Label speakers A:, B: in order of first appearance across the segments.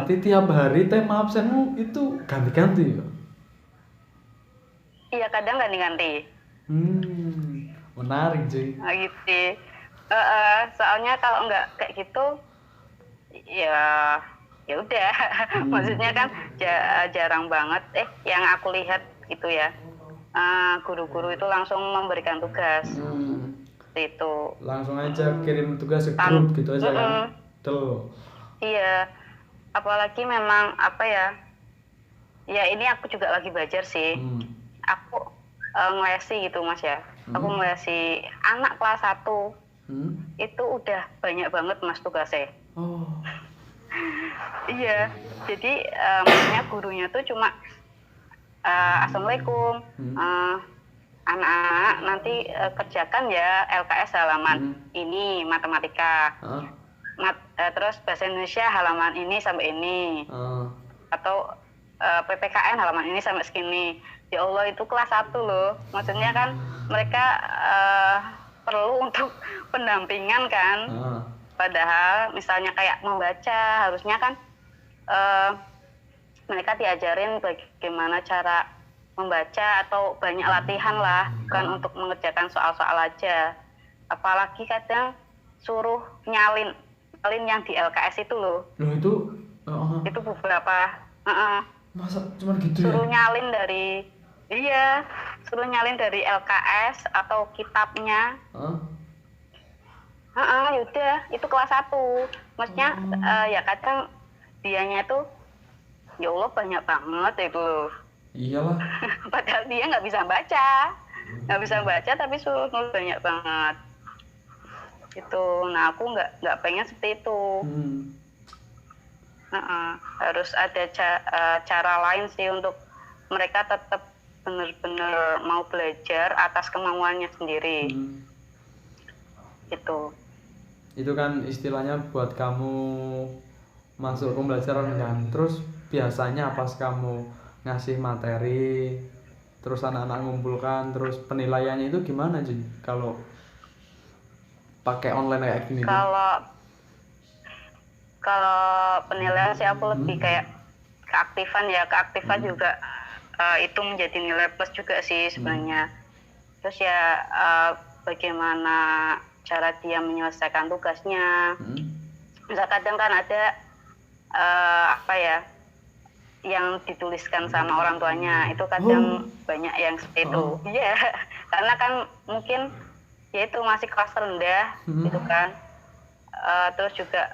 A: berarti tiap hari tema absenmu itu ganti-ganti ya?
B: Iya, kadang ganti-ganti.
A: Menarik cuy.
B: Nah, gitu sih. Soalnya kalau nggak kayak gitu, ya ya udah. Maksudnya kan jarang banget. Yang aku lihat itu ya, guru-guru itu langsung memberikan tugas. Seperti itu.
A: Langsung aja kirim tugas ke grup gitu aja kan? Tuh.
B: Iya. Apalagi memang apa ya? Ya ini aku juga lagi belajar sih. Aku ngelesi gitu Mas ya. Aku ngelesi anak kelas 1. Itu udah banyak banget Mas tugasnya.
A: Oh.
B: Iya. Jadi maksudnya gurunya tuh cuma Assalamualaikum. Anak-anak nanti kerjakan ya LKS halaman ini matematika. Terus bahasa Indonesia halaman ini sampai ini. Atau PPKN halaman ini sampai segini. Ya Allah, itu kelas 1 loh. Maksudnya kan mereka perlu untuk pendampingan kan. Padahal misalnya kayak membaca, harusnya kan mereka diajarin bagaimana cara membaca atau banyak latihan lah, bukan untuk mengerjakan soal-soal aja. Apalagi kadang suruh nyalin yang di LKS itu loh.
A: Loh itu?
B: Itu beberapa.
A: Masa cuma gitu
B: suruh
A: ya?
B: Suruh nyalin dari LKS atau kitabnya. Yaudah, itu kelas 1. Maksudnya ya kadang dianya itu, ya Allah banyak banget itu loh.
A: Iyalah.
B: Padahal dia nggak bisa baca tapi suruh nulis banyak banget. Itu, nah aku nggak pengen seperti itu. Harus ada cara lain sih untuk mereka tetap benar-benar mau belajar atas kemauannya sendiri.
A: Itu kan istilahnya buat kamu masuk pembelajaran kan. Terus biasanya pas kamu ngasih materi, terus anak-anak ngumpulkan, terus penilaiannya itu gimana sih kalau pakai online kayak gini?
B: Kalau penilaian sih aku lebih kayak keaktifan juga itu menjadi nilai plus juga sih sebenarnya. Terus ya bagaimana cara dia menyelesaikan tugasnya. Misal kadang kan ada yang dituliskan sama orang tuanya, itu kadang banyak yang seperti itu. Iya, karena kan mungkin ya itu masih kelas rendah gitu kan. Terus juga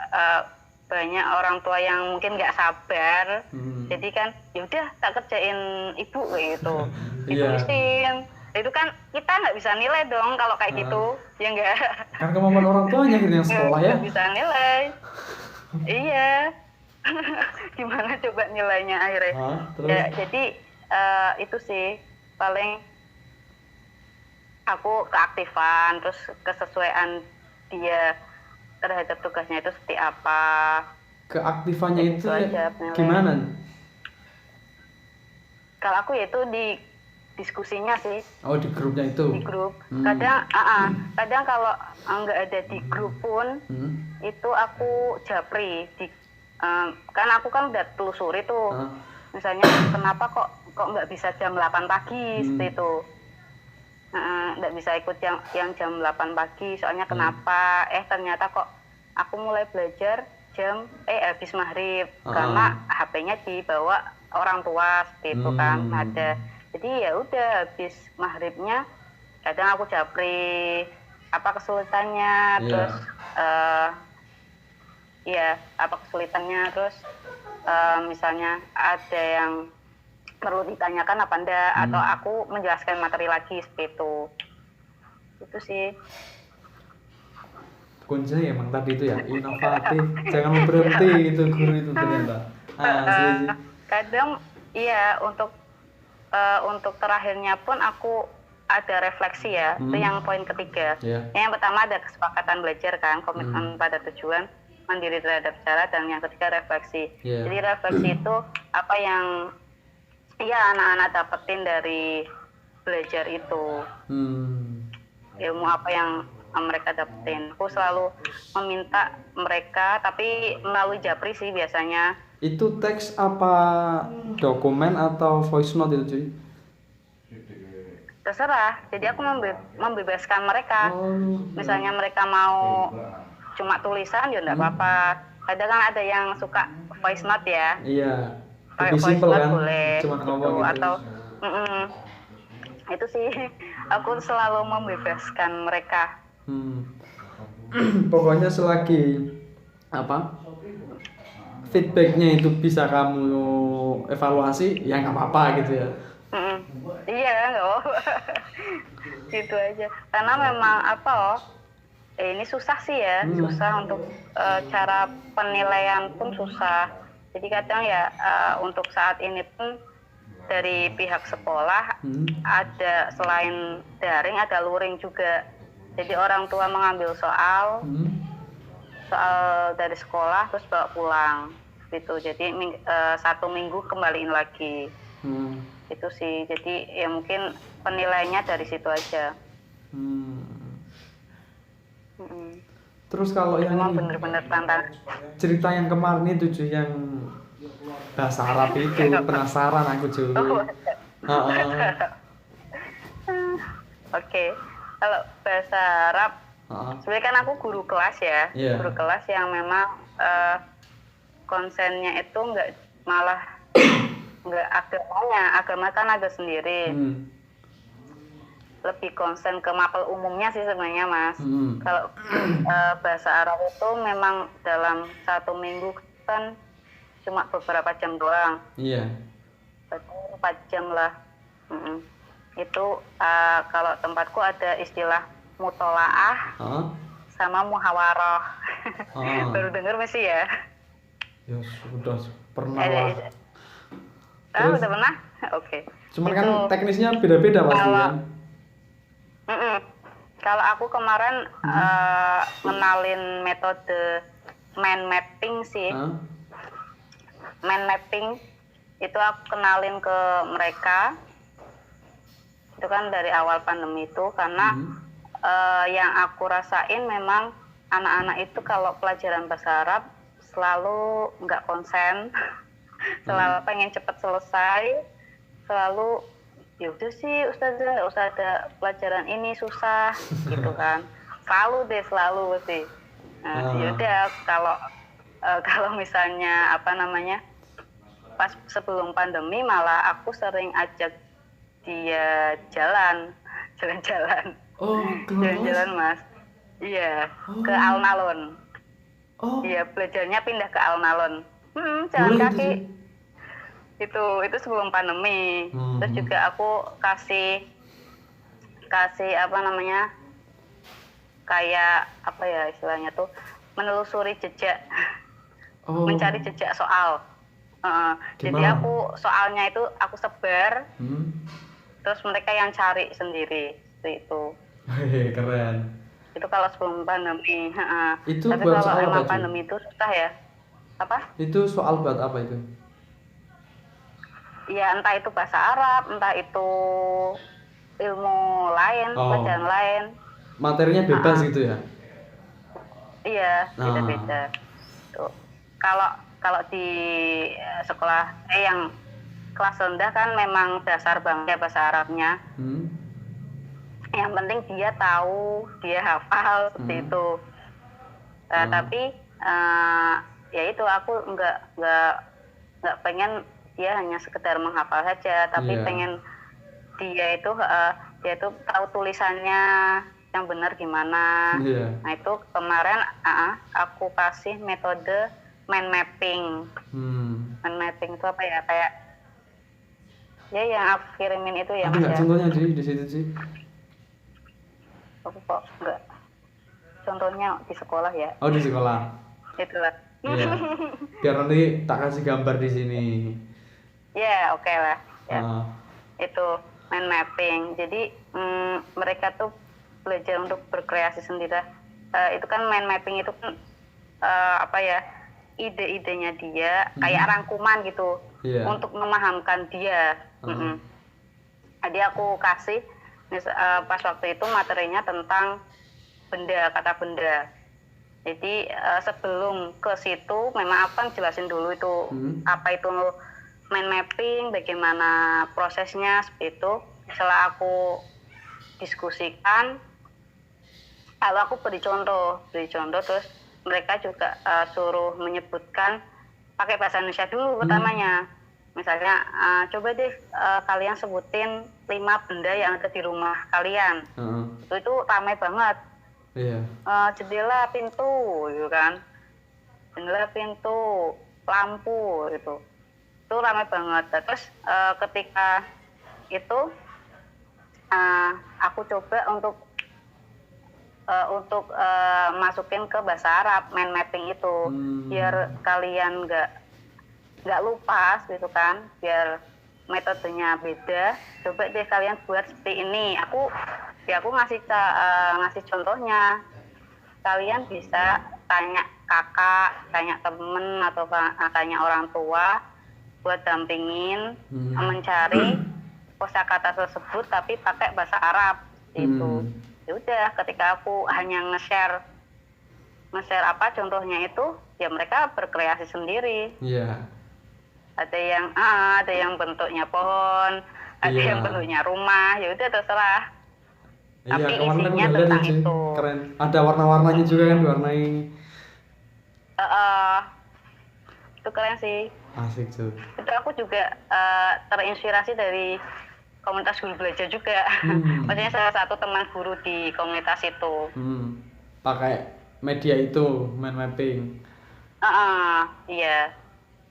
B: banyak orang tua yang mungkin nggak sabar, jadi kan ya udah tak kerjain ibu kayak gitu, ditulisin. Itu kan kita nggak bisa nilai dong kalau kayak gitu, ya enggak?
A: Kan kemampuan orang tuanya gitu yang sekolah ya.
B: Nggak bisa nilai. Iya. Gimana coba nilainya akhirnya? Ya, jadi itu sih paling aku keaktifan, terus kesesuaian dia terhadap tugasnya itu seperti apa.
A: Keaktifannya itu gimana?
B: Kalau aku ya itu di diskusinya sih.
A: Oh, di grupnya itu?
B: Di grup. Kadang kalau nggak ada di grup pun, itu aku japri. Kan aku kan udah telusuri tuh. Misalnya kenapa kok nggak bisa jam 8 pagi seperti itu. Nggak bisa ikut yang jam 8 pagi, soalnya kenapa? Ternyata kok aku mulai belajar habis maghrib, karena HP-nya dibawa orang tua seperti itu kan ada. Jadi ya udah habis maghribnya kadang aku japri apa kesulitannya, terus apa kesulitannya, terus misalnya ada yang perlu ditanyakan apa enggak, atau aku menjelaskan materi lagi seperti itu. Itu sih
A: kuncinya emang tadi itu ya, inovatif, jangan berhenti itu guru itu ternyata.
B: Kadang iya, untuk terakhirnya pun aku ada refleksi ya. Itu yang poin ketiga. Yang pertama ada kesepakatan belajar kan, komitmen pada tujuan, mandiri terhadap cara, dan yang ketiga refleksi. Jadi refleksi itu apa yang anak-anak dapetin dari belajar itu. Ilmu apa yang mereka dapetin. Aku selalu meminta mereka, tapi melalui japri sih biasanya,
A: Itu teks apa dokumen atau voice note itu cuy?
B: Terserah, jadi aku membebaskan mereka. Misalnya mereka mau cuma tulisan ya enggak apa-apa. Kadang kan ada yang suka voice note ya.
A: Iya,
B: Pakai
A: lebih
B: voice
A: simpel
B: note
A: kan,
B: boleh
A: cuma
B: gitu.
A: ngomong gitu.
B: Atau itu sih aku selalu membebaskan mereka.
A: Pokoknya selagi apa feedbacknya itu bisa kamu evaluasi, ya nggak apa-apa gitu ya.
B: Iya, nggak apa-apa. Gitu aja. Karena memang ini susah sih ya, susah untuk cara penilaian pun susah. Jadi kadang ya untuk saat ini pun dari pihak sekolah ada selain daring ada luring juga. Jadi orang tua mengambil soal dari sekolah terus bawa pulang gitu. Jadi 1 minggu kembaliin lagi. Itu sih. Jadi ya mungkin penilaiannya dari situ aja.
A: Terus kalau yang
B: memang bener-bener tantangan.
A: Cerita yang kemarin itu cuy, yang bahasa Arab itu penasaran aku cuy. Oke.
B: Kalau bahasa Arab sebenarnya kan aku guru kelas ya. Guru kelas yang memang konsennya itu malah nggak agama kan ada sendiri. Lebih konsen ke mapel umumnya sih sebenarnya Mas. Kalau bahasa Arab itu memang dalam 1 minggu kan cuma beberapa jam doang.
A: Iya.
B: 4 jam lah. Itu kalau tempatku ada istilah mutolaah sama muhawaroh. Baru dengar masih ya?
A: Ya sudah pernah lah.
B: Udah pernah? Oke.
A: Cuman kan teknisnya beda-beda pasti kan?
B: Kalau aku kemarin ngenalin metode mind mapping sih. Mind mapping itu aku kenalin ke mereka. Itu kan dari awal pandemi itu karena yang aku rasain memang anak-anak itu kalau pelajaran bahasa Arab selalu nggak konsen, selalu pengen cepat selesai, selalu ya udah sih Ustazah nggak usah ada pelajaran ini susah gitu kan, selalu sih. Ya udah kalau misalnya pas sebelum pandemi malah aku sering ajak dia jalan-jalan Mas. Iya, ke alun-alun. Iya, belajarnya pindah ke alun-alun. Jalan kaki. Itu sebelum pandemi. Terus juga aku kasih kayak istilahnya tuh menelusuri jejak, mencari jejak soal. Jadi aku soalnya itu aku sebar, terus mereka yang cari sendiri itu.
A: Keren.
B: Itu kalau sebelum pandemi.
A: Itu
B: tapi
A: buat
B: kalau
A: soal
B: emang
A: apa
B: pandemi itu susah ya. Apa?
A: Itu soal buat apa itu?
B: Ya entah itu bahasa Arab, entah itu ilmu lain, pelajaran lain.
A: Materinya bebas gitu ya?
B: Iya, beda-beda. Kalau di sekolah yang kelas rendah kan memang dasar banget ya bahasa Arabnya. Yang penting dia tahu, dia hafal seperti itu. Tapi ya itu aku nggak pengen dia hanya sekedar menghafal saja, tapi pengen dia itu tahu tulisannya yang benar gimana. Nah itu kemarin aku kasih metode mind mapping. Mind mapping itu apa ya, kayak ya yang aku kirimin itu ya.
A: Ada nggak contohnya di situ sih?
B: Aku kok nggak contohnya di sekolah ya.
A: Di sekolah.
B: Itulah.
A: Iya. Biar nanti tak kasih gambar di sini.
B: Ya, oke lah. Ya. Itu mind mapping. Jadi mereka tuh belajar untuk berkreasi sendiri. Itu kan mind mapping itu kan ide-idenya dia kayak rangkuman gitu untuk memahamkan dia. Jadi aku kasih pas waktu itu materinya tentang kata benda. Jadi sebelum ke situ memang aku kan jelasin dulu itu apa itu mind mapping, bagaimana prosesnya seperti itu. Setelah aku diskusikan, lalu aku beri contoh terus mereka juga suruh menyebutkan pakai bahasa Indonesia dulu pertamanya. Misalnya coba deh kalian sebutin 5 benda yang ada di rumah kalian. Itu ramai banget. Jendela, pintu gitu kan. Jendela, pintu, lampu gitu. Itu ramai banget. Terus ketika itu aku coba untuk masukin ke bahasa Arab mind mapping itu biar kalian nggak lupa gitu kan, biar metodenya beda. Coba deh kalian buat seperti ini. Aku ngasih contohnya. Kalian bisa tanya kakak, tanya temen atau tanya orang tua buat dampingin mencari kosakata tersebut tapi pakai bahasa Arab itu. Ya udah, ketika aku hanya nge-share apa contohnya itu, ya mereka berkreasi sendiri. Ada yang bentuknya pohon, ada yang bentuknya rumah, ya udah terserah. Tapi isinya tentang itu.
A: Keren. Ada warna-warnanya juga kan, diwarnai.
B: Itu keren sih.
A: Asik tuh.
B: Itu aku juga terinspirasi dari komunitas guru belajar juga. Maksudnya salah satu teman guru di komunitas itu.
A: Pakai media itu, mind mapping.
B: Iya.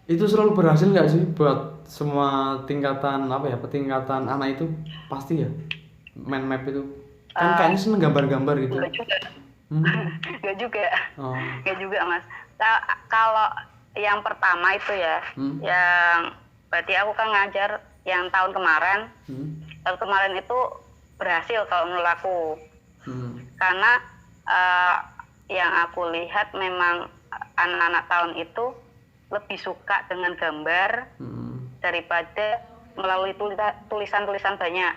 A: Itu selalu berhasil nggak sih buat semua tingkatan petingkatan anak itu? Pasti ya mind map itu kan kayaknya seneng gambar-gambar gitu.
B: Enggak juga. Enggak juga Mas. Kalau yang pertama itu ya, yang berarti aku kan ngajar yang tahun kemarin. Tahun kemarin itu berhasil kalau menurut aku. Karena yang aku lihat memang anak-anak tahun itu lebih suka dengan gambar daripada melalui tulisan-tulisan banyak.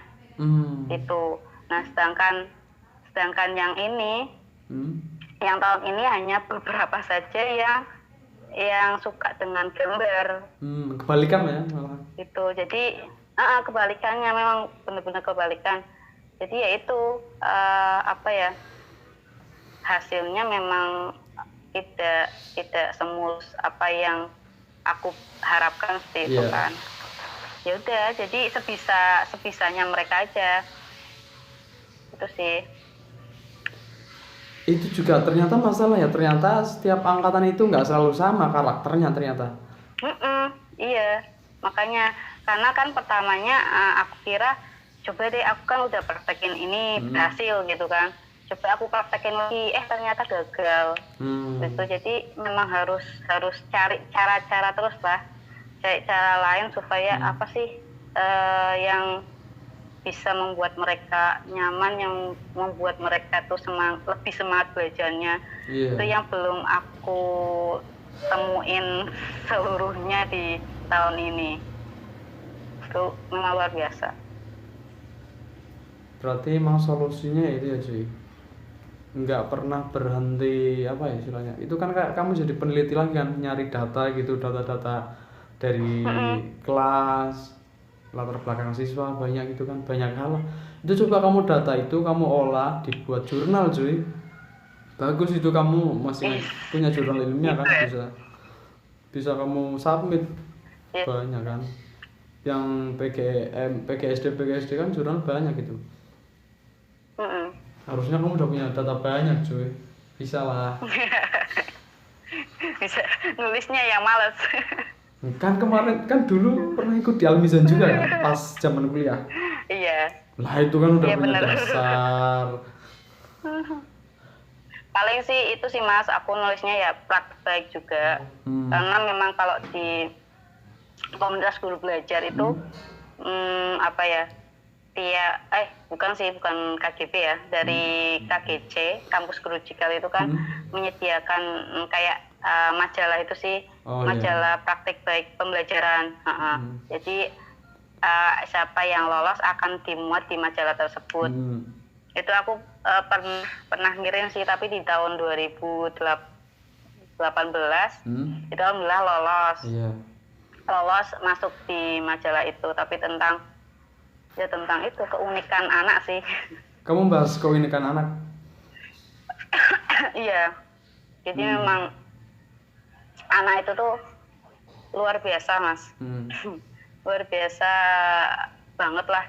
B: Itu. Nah, sedangkan yang ini, yang tahun ini hanya beberapa saja yang suka dengan gambar.
A: Kebalikan ya malah.
B: Itu. Jadi kebalikannya, memang benar-benar kebalikan. Jadi ya itu hasilnya memang tidak semulus apa yang aku harapkan seperti itu kan. Ya udah, jadi sebisanya mereka aja. Itu sih.
A: Itu juga ternyata masalah ya, ternyata setiap angkatan itu nggak selalu sama karakternya ternyata.
B: Iya, makanya karena kan pertamanya aku kira coba deh aku kan udah praktekin ini berhasil gitu kan. Coba aku praktekin lagi, ternyata gagal. Gitu. Jadi memang harus cari cara-cara terus lah, cari cara lain supaya apa sih yang bisa membuat mereka nyaman, yang membuat mereka tuh lebih semangat belajarnya. Itu yang belum aku temuin seluruhnya di tahun ini. Itu memang luar biasa.
A: Berarti emang solusinya itu ya cuy, nggak pernah berhenti istilahnya. Itu kan kayak kamu jadi peneliti lagi kan, nyari data gitu, data-data dari kelas, latar belakang siswa banyak gitu kan, banyak hal. Itu coba kamu data itu kamu olah dibuat jurnal cuy, bagus itu. Kamu masih punya jurnal ilmiah kan, bisa kamu submit. Banyak kan yang PGSD kan jurnal banyak gitu. Harusnya kamu udah punya data banyak cuy, bisa lah.
B: Bisa, nulisnya yang males.
A: Kan kemarin kan dulu pernah ikut di Almizan juga kan pas zaman kuliah.
B: Iya.
A: Lah itu kan udah punya dasar.
B: Paling sih itu sih Mas, aku nulisnya ya praktek juga. Karena memang kalau di komunitas guru belajar itu bukan KGB ya, dari KGC, Kampus Guru Cikal itu kan menyediakan kayak majalah itu sih, majalah praktik baik pembelajaran. Jadi siapa yang lolos akan dimuat di majalah tersebut. Itu aku pernah ngirim sih, tapi di tahun 2018 itu alhamdulillah lolos.
A: Iya.
B: Lolos masuk di majalah itu, tapi tentang itu keunikan anak sih.
A: Kamu bahas keunikan anak?
B: Iya. Jadi memang anak itu tuh luar biasa, Mas. Luar biasa banget lah.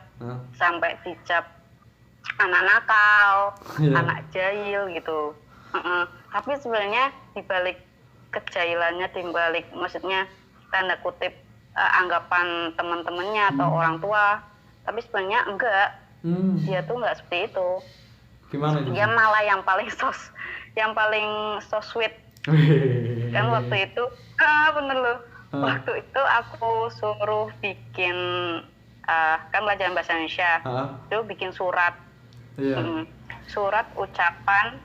B: Sampai dicap anak nakal, anak jahil gitu. Tapi sebenarnya dibalik kejahilannya, dibalik maksudnya tanda kutip anggapan teman-temannya atau orang tua, tapi sebenarnya enggak. Dia tuh enggak seperti itu.
A: Gimana itu?
B: Dia malah yang paling so sweet. Kan waktu itu bener loh. Waktu itu aku suruh bikin kan pelajaran bahasa Indonesia, itu bikin surat. Surat ucapan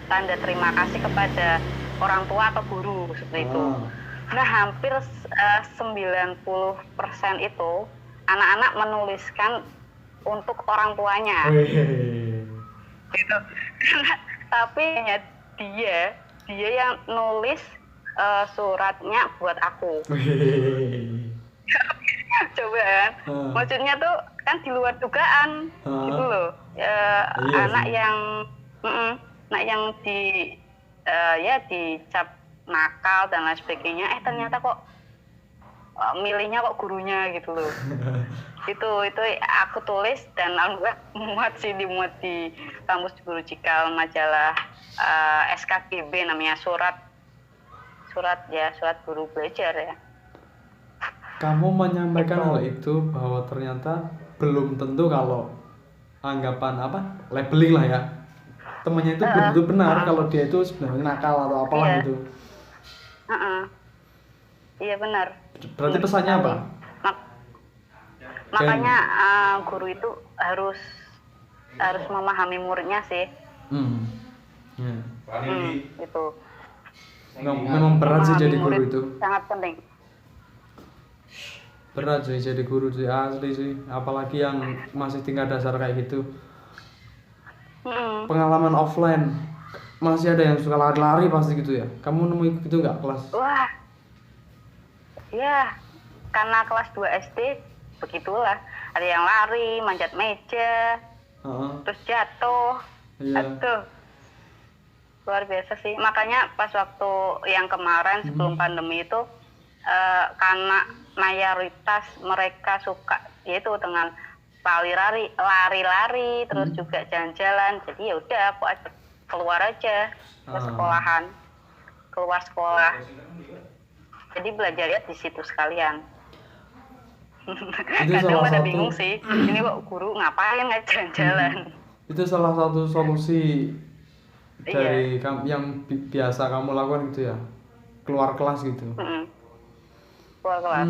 B: tanda terima kasih kepada orang tua atau guru seperti itu. Nah, hampir 90% itu anak-anak menuliskan untuk orang tuanya. Gitu. Tapi dia yang nulis suratnya buat aku. Coba kan, maksudnya tuh kan di luar dugaan gitu loh. Anak yang dicap nakal dan lain sebagainya, ternyata kok milihnya kok gurunya gitu loh. itu aku tulis dan alhamdulillah dimuat di kamus guru Cikal, majalah SKGB namanya, surat guru belajar ya.
A: Kamu menyampaikan hal itu bahwa ternyata belum tentu kalau anggapan labeling lah ya, temannya itu belum tentu benar kalau dia itu sebenarnya nakal atau apalah gitu.
B: Iya benar.
A: Berarti pesannya apa?
B: Makanya guru itu harus memahami muridnya sih. Gitu.
A: Memang berat sih jadi guru itu.
B: Sangat penting.
A: Berat sih jadi guru sih, asli sih, apalagi yang masih tingkat dasar kayak gitu. Pengalaman offline masih ada yang suka lari-lari pasti gitu ya. Kamu nemu gitu nggak kelas?
B: Wah, ya karena kelas 2 SD begitulah, ada yang lari, manjat meja, terus jatuh. Aduh, luar biasa sih. Makanya pas waktu yang kemarin sebelum pandemi itu karena mayoritas mereka suka yaitu dengan lari-lari terus juga jalan-jalan, jadi ya udah aku keluar aja ke sekolahan, keluar sekolah, jadi belajar ya di situ sekalian. Kadang pada bingung sih, ini kok guru ngapain nggak jalan-jalan.
A: Itu salah satu solusi dari yang biasa kamu lakukan gitu ya, keluar kelas gitu.
B: Keluar kelas.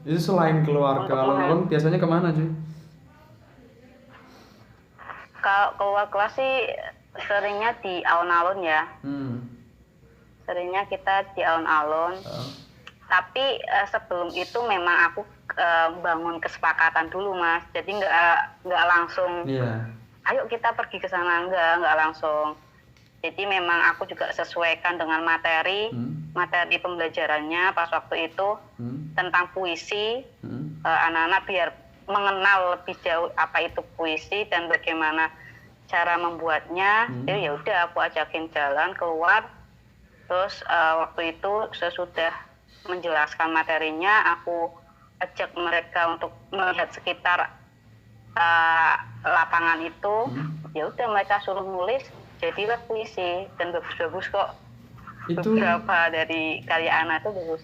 A: Itu selain keluarga, kalau nonton biasanya kemana cuy?
B: Kalau keluar kelas sih seringnya di alun-alun ya. Seringnya kita di alun-alun. Tapi sebelum itu memang aku bangun kesepakatan dulu, Mas. Jadi nggak langsung. Ayo kita pergi ke sana, nggak langsung. Jadi memang aku juga sesuaikan dengan materi pembelajarannya pas waktu itu tentang puisi. Anak-anak biar mengenal lebih jauh apa itu puisi dan bagaimana cara membuatnya. Jadi ya udah aku ajakin jalan keluar. Terus waktu itu sesudah menjelaskan materinya, aku ajak mereka untuk melihat sekitar lapangan itu. Ya udah mereka suruh nulis, jadilah puisi dan bagus-bagus kok. Itu beberapa dari karya anak itu bagus.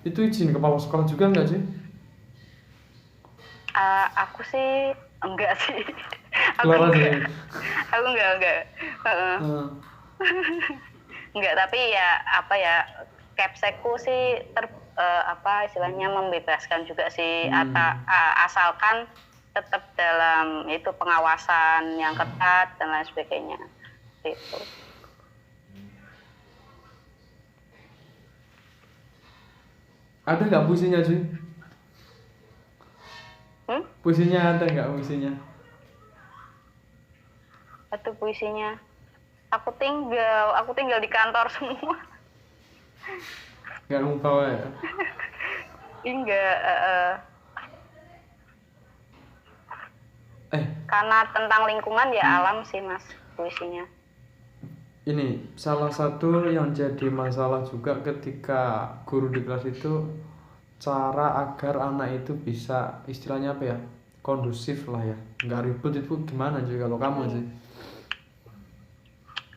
A: Itu izin kepala sekolah juga enggak sih?
B: Aku sih enggak sih. Aku enggak. Enggak, tapi ya Kepsekku sih istilahnya membebaskan juga sih, asalkan tetap dalam itu pengawasan yang ketat dan lain sebagainya. Gitu.
A: Ada nggak puisinya cuy? Puisinya ada nggak puisinya?
B: Itu puisinya. Aku tinggal di kantor semua.
A: Nggak mau bawa ya?
B: Enggak. Karena tentang lingkungan ya alam sih Mas puisinya.
A: Ini salah satu yang jadi masalah juga ketika guru di kelas itu cara agar anak itu bisa istilahnya apa ya, kondusif lah ya, nggak ribut. Itu gimana sih kalau kamu sih?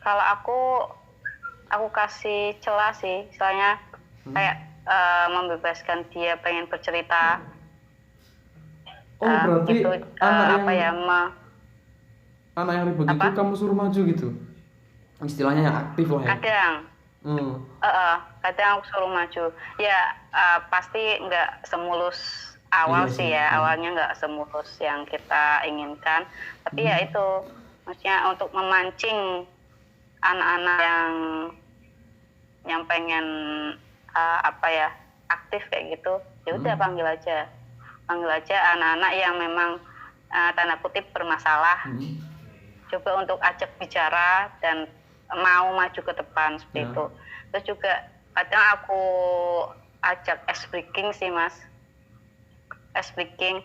B: Kalau aku kasih celah sih, soalnya kayak membebaskan dia pengen bercerita.
A: Berarti
B: gitu,
A: anak yang ribut itu kamu suruh maju gitu? Istilahnya yang aktif lah ya?
B: Kadang. Kadang aku suruh maju. Ya pasti nggak semulus awal sih ya. Awalnya nggak semulus yang kita inginkan. Tapi ya itu, maksudnya untuk memancing anak-anak yang pengen aktif kayak gitu. Ya udah panggil aja anak-anak yang memang tanda kutip bermasalah. Coba untuk ajak bicara dan mau maju ke depan seperti itu. Terus juga kadang aku ajak ice breaking sih Mas. Ice breaking.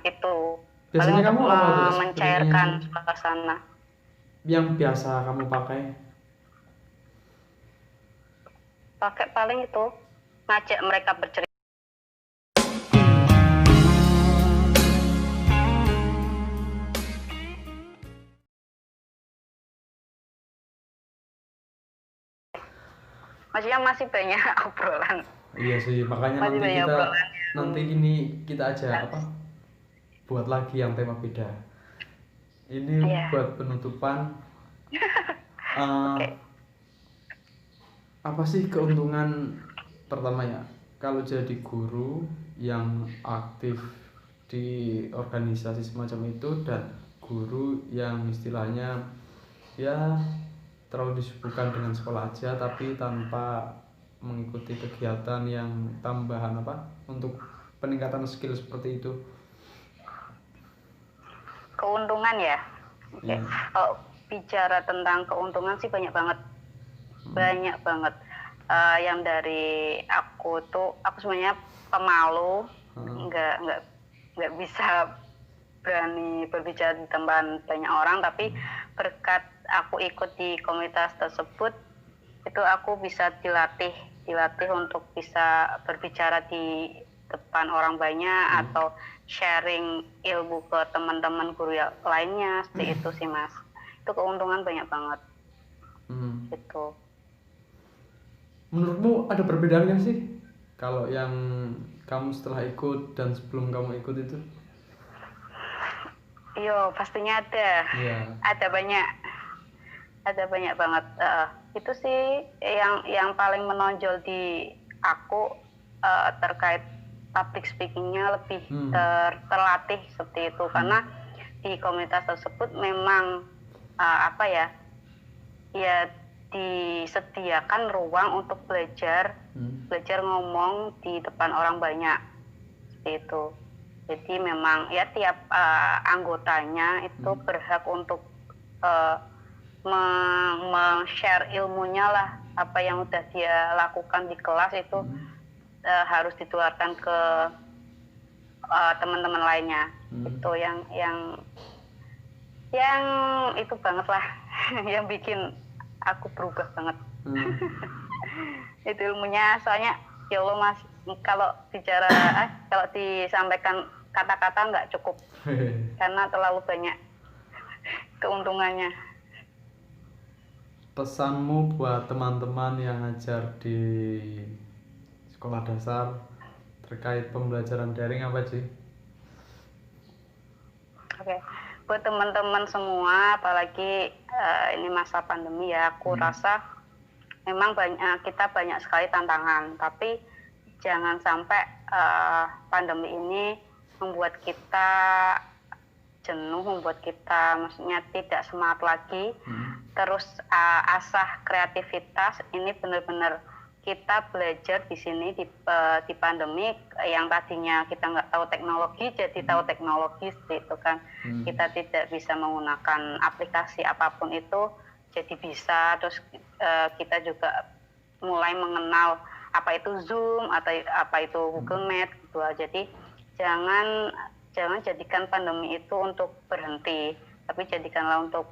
B: Itu
A: biasanya kamu
B: mencairkan suasana.
A: Yang biasa kamu pakai
B: paling itu ngajak mereka bercerita. Maksudnya masih banyak obrolan.
A: Iya sih, makanya nanti kita aja buat lagi yang tema beda. Ini buat penutupan. Apa sih keuntungan pertama ya kalau jadi guru yang aktif di organisasi semacam itu, dan guru yang istilahnya ya terlalu disibukkan dengan sekolah aja tapi tanpa mengikuti kegiatan yang tambahan untuk peningkatan skill seperti itu?
B: Keuntungan ya? Kalau bicara tentang keuntungan sih banyak banget. Yang dari aku sebenarnya pemalu, nggak bisa berani berbicara di tempat banyak orang, tapi berkat aku ikut di komunitas tersebut itu aku bisa dilatih untuk bisa berbicara di depan orang banyak atau sharing ilmu ke teman-teman guru lainnya seperti itu sih Mas. Itu keuntungan banyak banget. Itu.
A: Menurutmu ada perbedaan nggak sih kalau yang kamu setelah ikut dan sebelum kamu ikut itu?
B: Iya, pastinya ada. Ada banyak banget. Itu sih yang paling menonjol di aku terkait public speakingnya lebih terlatih seperti itu, karena di komunitas tersebut memang disediakan ruang untuk belajar ngomong di depan orang banyak seperti itu. Jadi memang ya tiap anggotanya itu berhak untuk share ilmunya lah, apa yang udah dia lakukan di kelas itu harus ditularkan ke teman-teman lainnya. Itu yang itu banget lah yang bikin aku berubah banget. Itu ilmunya, soalnya ya Allah Mas, kalau disampaikan kata-kata nggak cukup karena terlalu banyak keuntungannya.
A: Pesanmu buat teman-teman yang ngajar di sekolah dasar terkait pembelajaran daring apa sih?
B: Buat teman-teman semua, apalagi ini masa pandemi ya, aku rasa memang kita banyak sekali tantangan, tapi jangan sampai pandemi ini membuat kita jenuh, membuat kita maksudnya tidak semangat lagi. Terus asah kreativitas, ini benar-benar kita belajar di sini di pandemi yang tadinya kita nggak tahu teknologi jadi tahu teknologi itu kan. Kita tidak bisa menggunakan aplikasi apapun itu jadi bisa, terus kita juga mulai mengenal apa itu Zoom atau apa itu Google Meet gitu. Jadi jangan jadikan pandemi itu untuk berhenti, tapi jadikanlah untuk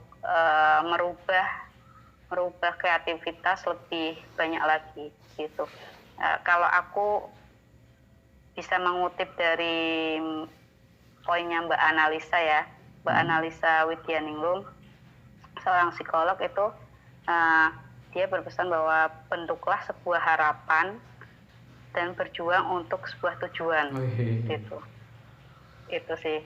B: merubah kreativitas lebih banyak lagi gitu. Kalau aku bisa mengutip dari poinnya Mbak Analisa ya, Mbak Analisa Widyaningrum, seorang psikolog itu dia berpesan bahwa bentuklah sebuah harapan dan berjuang untuk sebuah tujuan. Gitu. Itu sih.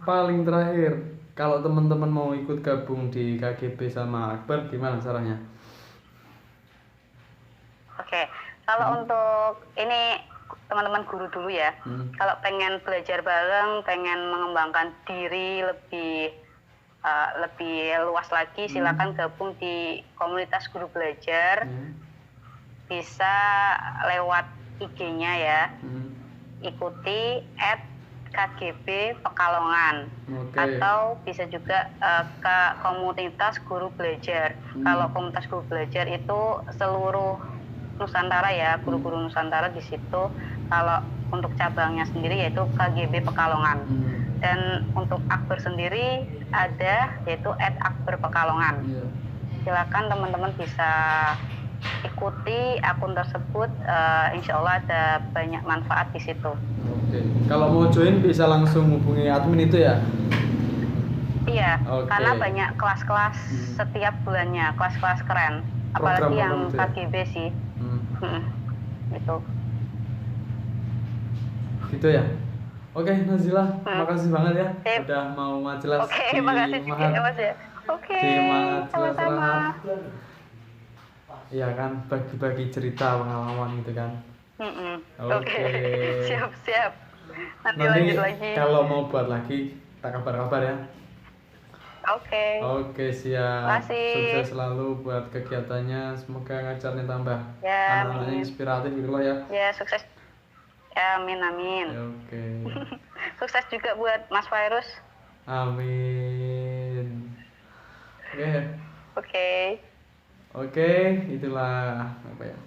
A: Paling terakhir, kalau teman-teman mau ikut gabung di KGB sama Akbar, gimana caranya?
B: Oke, kalau untuk ini teman-teman guru dulu ya. Kalau pengen belajar bareng, pengen mengembangkan diri lebih luas lagi, silakan gabung di komunitas guru belajar. Bisa lewat IG-nya ya. Ikuti @KGB Pekalongan. Atau bisa juga ke komunitas guru belajar. Kalau komunitas guru belajar itu seluruh Nusantara ya, guru-guru Nusantara di situ. Kalau untuk cabangnya sendiri yaitu KGB Pekalongan. Dan untuk Akbar sendiri ada yaitu @Akbar Pekalongan. Silakan teman-teman bisa ikuti akun tersebut, insya Allah ada banyak manfaat di situ.
A: Oke. Kalau mau join bisa langsung hubungi admin itu ya?
B: Iya, karena banyak kelas-kelas setiap bulannya, kelas-kelas keren. Apalagi yang KGB sih. Gitu.
A: Gitu ya? Oke, Nazila, makasih banget ya. Udah mau majelas
B: di makasih juga ya, Mas ya. Di
A: sama-sama. Iya kan, bagi-bagi cerita pengalaman gitu kan. Oke.
B: Siap. Nanti lanjut lagi.
A: Kalau mau buat lagi, tak kabar-kabar ya. Oke, siap. Sukses selalu buat kegiatannya. Semoga ngajarnya tambah anak-anaknya inspiratif gitu loh ya.
B: Ya, sukses. Ya, amin.
A: Oke.
B: Sukses juga buat Mas Virus.
A: Amin. Oke, itulah apa ya?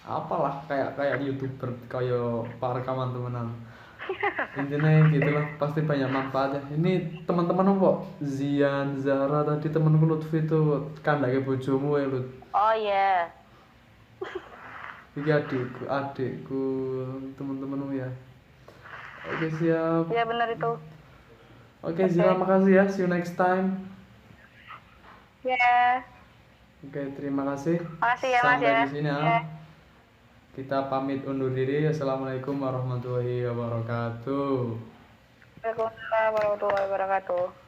A: Apalah kayak YouTuber, kayak para rekaman temenan. Intinya gitulah, pasti banyak manfaat ya. Ini teman-teman kok Zian, Zara tadi temanku Lutfi itu kandake bojomu ya Lut.
B: Oh iya.
A: Iki adikku teman-temanmu ya. Oke, siap.
B: Iya benar itu.
A: Oke, Zira, makasih ya. See you next time.
B: Ya.
A: Oke, terima kasih.
B: Makasih ya Mas ya.
A: Sampai di sini ya. Kita pamit undur diri. Assalamualaikum warahmatullahi wabarakatuh.
B: Waalaikumsalam warahmatullahi wabarakatuh.